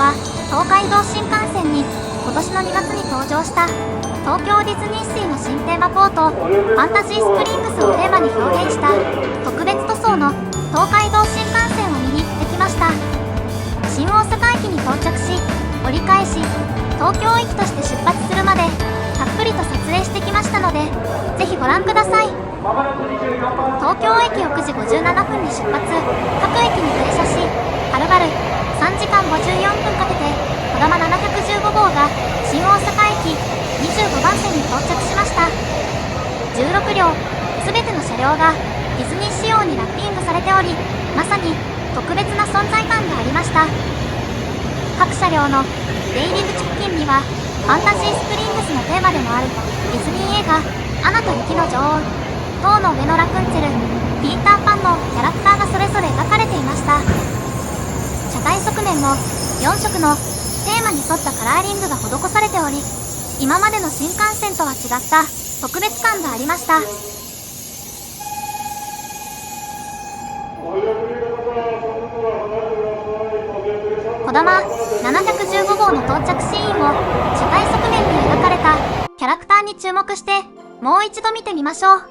は東海道新幹線に今年の2月に登場した東京ディズニーシーの新テーマポートファンタジースプリングスをテーマに表現した特別塗装の東海道新幹線を見に行ってきました。新大阪駅に到着し、折り返し東京駅として出発するまでたっぷりと撮影してきましたので、ぜひご覧ください。東京駅を9時57分に出発、各駅に停車し、はるばる3時間54分かけてこだま715号が新大阪駅25番線に到着しました。16両すべての車両がディズニー仕様にラッピングされており、まさに特別な存在感がありました。各車両の出入り口付近にはファンタジースプリングスのテーマでもあるディズニー映画「アナと雪の女王」、「塔の上のラプンツェル」、「ピーター・パン」のキャラクターがそれぞれ描かれていました。車体側面も4色のテーマに沿ったカラーリングが施されており、今までの新幹線とは違った特別感がありました。こだま715号の到着シーンを車体側面に描かれたキャラクターに注目してもう一度見てみましょう。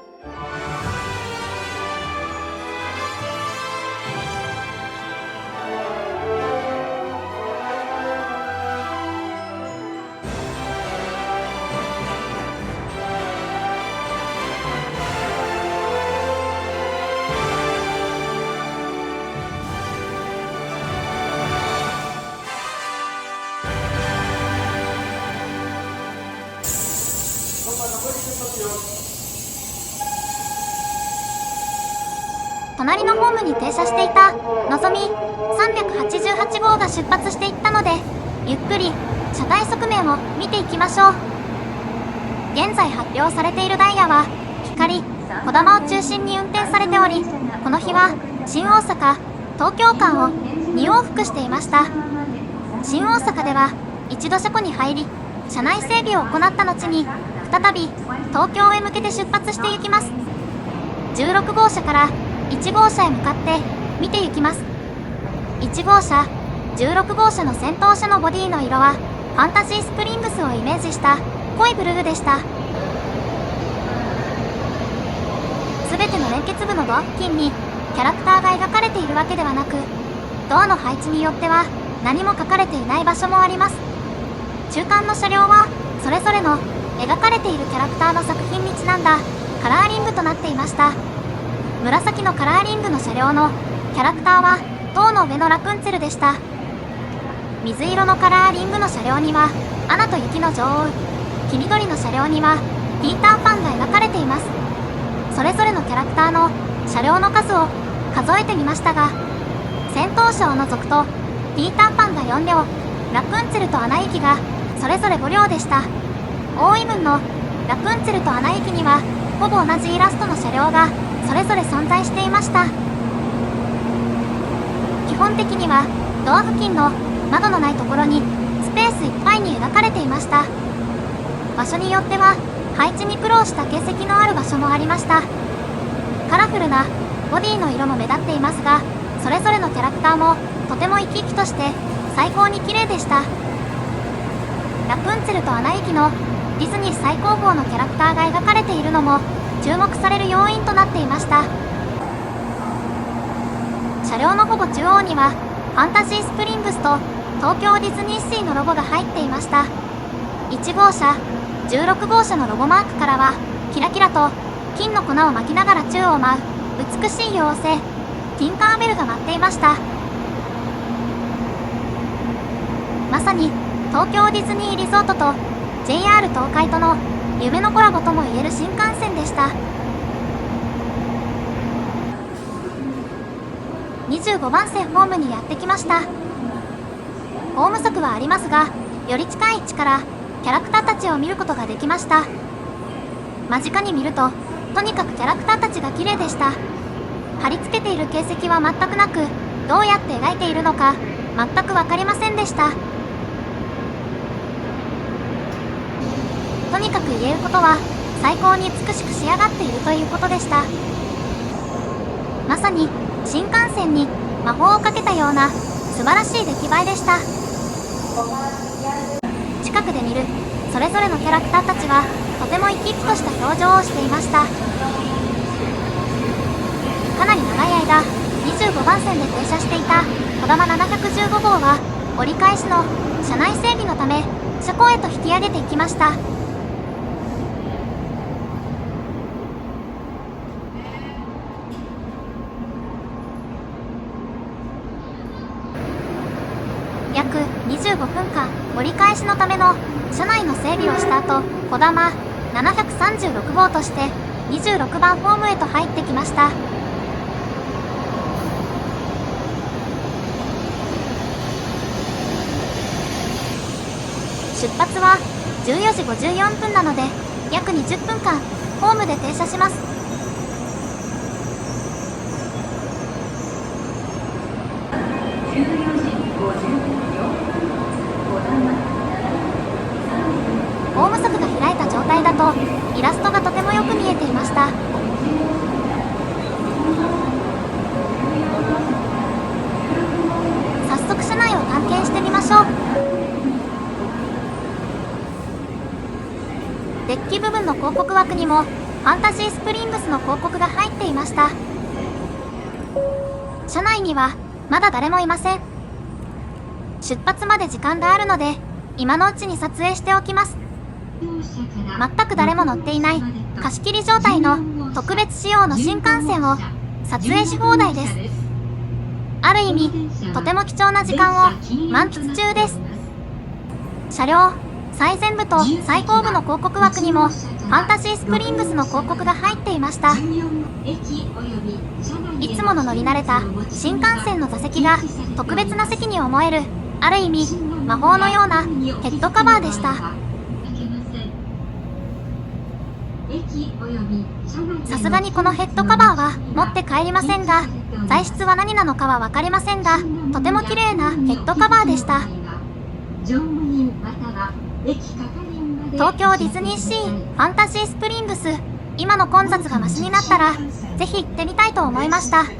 隣のホームに停車していたのぞみ388号が出発していったので、ゆっくり車体側面を見ていきましょう。現在発表されているダイヤは光、こだまを中心に運転されており、この日は新大阪、東京間を2往復していました。新大阪では一度車庫に入り、車内整備を行った後に再び東京へ向けて出発していきます。16号車から1号車へ向かって見て行きます。1号車、16号車の先頭車のボディの色はファンタジースプリングスをイメージした濃いブルーでした。すべての連結部のドア付近にキャラクターが描かれているわけではなく、ドアの配置によっては何も書かれていない場所もあります。中間の車両はそれぞれの描かれているキャラクターの作品にちなんだカラーリングとなっていました。紫のカラーリングの車両のキャラクターは塔の上のラプンツェルでした。水色のカラーリングの車両にはアナと雪の女王、黄緑の車両にはピーターパンが描かれています。それぞれのキャラクターの車両の数を数えてみましたが、先頭車を除くとピーターパンが4両、ラプンツェルとアナ雪がそれぞれ5両でした。大井分のラプンツェルとアナ雪にはほぼ同じイラストの車両がそれぞれ存在していました。基本的にはドア付近の窓のないところにスペースいっぱいに描かれていました。場所によっては配置に苦労した形跡のある場所もありました。カラフルなボディの色も目立っていますが、それぞれのキャラクターもとても生き生きとして最高に綺麗でした。ラプンツェルとアナ雪のディズニー最高峰のキャラクターが描かれているのも注目される要因となっていました。車両のほぼ中央にはファンタジースプリングスと東京ディズニーシーのロゴが入っていました。1号車、16号車のロゴマークからはキラキラと金の粉をまきながら宙を舞う美しい妖精ティンカーベルが舞っていました。まさに東京ディズニーリゾートと JR 東海との夢のコラボともいえる新幹線でした。25番線ホームにやってきました。ホーム則はありますが、より近い位置からキャラクターたちを見ることができました。間近に見るととにかくキャラクターたちが綺麗でした。貼り付けている形跡は全くなく、どうやって描いているのか全く分かりませんでした。とにかく言えることは最高に美しく仕上がっているということでした。まさに新幹線に魔法をかけたような素晴らしい出来栄えでした。近くで見るそれぞれのキャラクターたちはとても生き生きとした表情をしていました。かなり長い間25番線で停車していたこだま715号は折り返しの車内整備のため車庫へと引き上げていきました。約25分間折り返しのための車内の整備をした後、こだま736号として26番ホームへと入ってきました。出発は14時54分なので約20分間ホームで停車します。大無足が開いた状態だとイラストがとてもよく見えていました。早速車内を探検してみましょう。デッキ部分の広告枠にもファンタジースプリングスの広告が入っていました。車内にはまだ誰もいません。出発まで時間があるので今のうちに撮影しておきます。全く誰も乗っていない貸し切り状態の特別仕様の新幹線を撮影し放題です。ある意味とても貴重な時間を満喫中です。車両最前部と最後部の広告枠にもファンタジースプリングスの広告が入っていました。いつもの乗り慣れた新幹線の座席が特別な席に思える、ある意味魔法のようなヘッドカバーでした。さすがにこのヘッドカバーは持って帰りませんが、材質は何なのかは分かりませんが、とても綺麗なヘッドカバーでした。東京ディズニーシーファンタジースプリングス、今の混雑がマシになったらぜひ行ってみたいと思いました。こ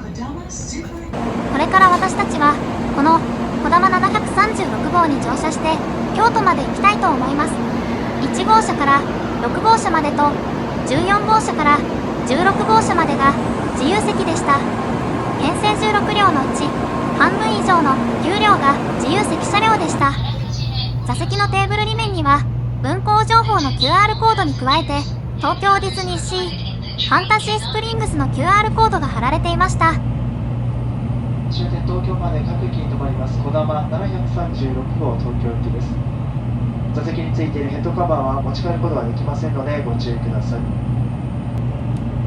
れから私たちはこのこだま736号に乗車して京都まで行きたいと思います。1号車から6号車までと14号車から16号車までが自由席でした。編成16両のうち半分以上の9両が自由席車両でした。座席のテーブル2面には運行情報の QR コードに加えて東京ディズニーシーファンタジースプリングスの QR コードが貼られていました。終点東京まで各駅に停まりますこだま736号東京行きです。座席についているヘッドカバーは持ち帰ることができませんのでご注意ください。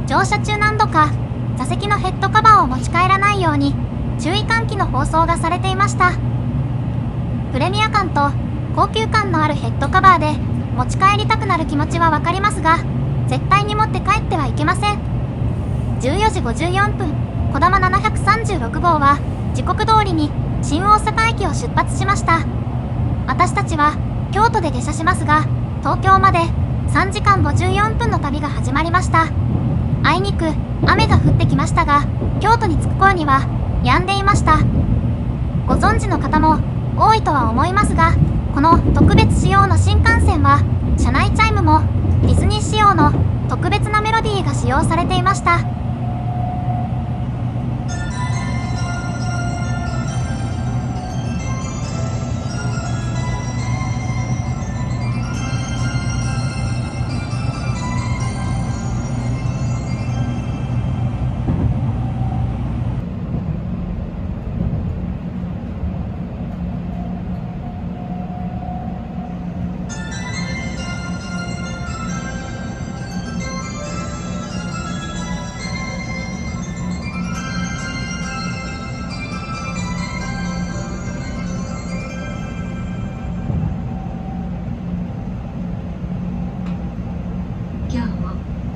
乗車中何度か座席のヘッドカバーを持ち帰らないように注意喚起の放送がされていました。プレミア感と高級感のあるヘッドカバーで持ち帰りたくなる気持ちはわかりますが、絶対に持って帰ってはいけません。14時54分、こだま736号は時刻通りに新大阪駅を出発しました。私たちは京都で下車しますが、東京まで3時間54分の旅が始まりました。あいにく雨が降ってきましたが、京都に着く頃には止んでいました。ご存知の方も多いとは思いますが、この特別仕様の新幹線は車内チャイムもディズニー仕様の特別なメロディーが使用されていました。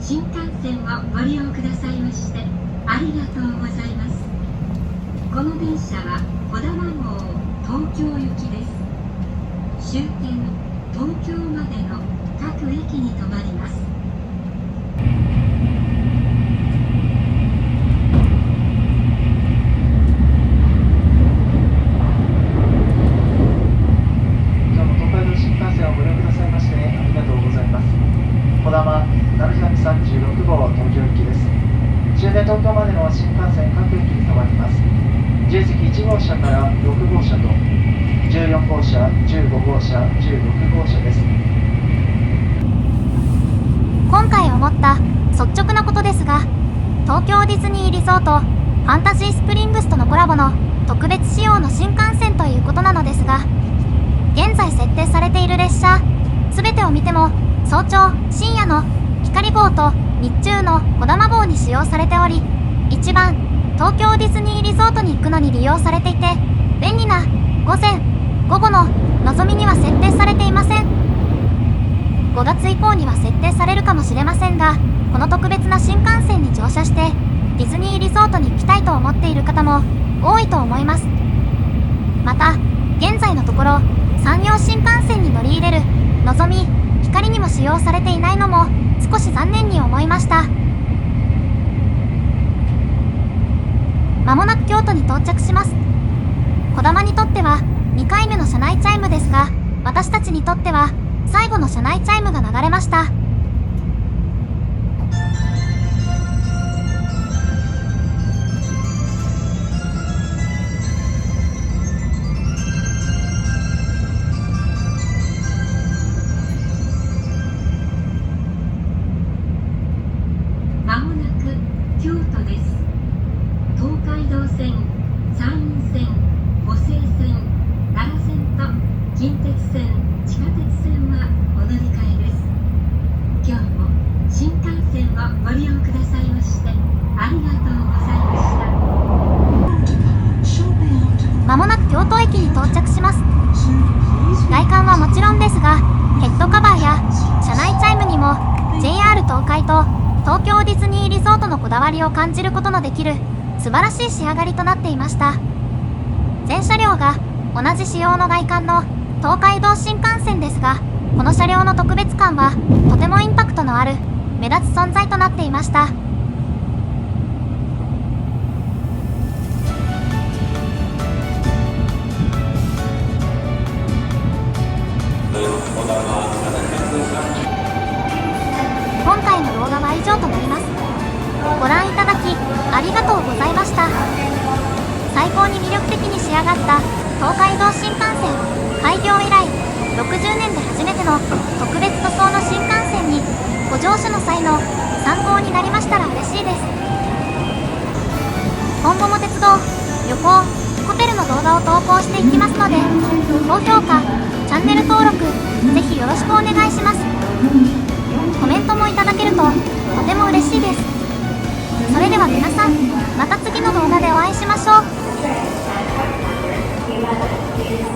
新幹線をご利用くださいましてありがとうございます。この電車はこだま号東京行きです。終点東京までの各駅に停まります。号車、15号車、16号車です。今回思った率直なことですが、東京ディズニーリゾートファンタジースプリングスとのコラボの特別仕様の新幹線ということなのですが、現在設定されている列車全てを見ても早朝深夜の光号と日中のこだま号に使用されており、一番東京ディズニーリゾートに行くのに利用されていて、便利な午前午後ののぞみには設定されていません。5月以降には設定されるかもしれませんが、この特別な新幹線に乗車してディズニーリゾートに行きたいと思っている方も多いと思います。また現在のところ山陽新幹線に乗り入れるのぞみ光にも使用されていないのも少し残念に思いました。まもなく京都に到着します。こだまにとっては2回目の車内チャイムですが、私たちにとっては最後の車内チャイムが流れました。まもなく京都です。東海道線、山陰線、湖西線、奈良線と近鉄線、地下鉄線はお乗り換えです。今日も新幹線をご利用くださいましてありがとうございました。まもなく京都駅に到着します。外観はもちろんですが、ヘッドカバーや車内チャイムにも JR 東海と東京ディズニーリゾートのこだわりを感じることのできる素晴らしい仕上がりとなっていました。全車両が同じ仕様の外観の東海道新幹線ですが、この車両の特別感はとてもインパクトのある目立つ存在となっていました。今回の動画は以上となります。ご覧いただきありがとうございました。最高に魅力的に仕上がった東海道新幹線、開業以来60年で初めての特別塗装の新幹線にご乗車の際の参考になりましたら嬉しいです。今後も鉄道、旅行、ホテルの動画を投稿していきますので、高評価、チャンネル登録ぜひよろしくお願いします。コメントもいただけるととても嬉しいです。それでは皆さん、また次の動画でお会いしましょう。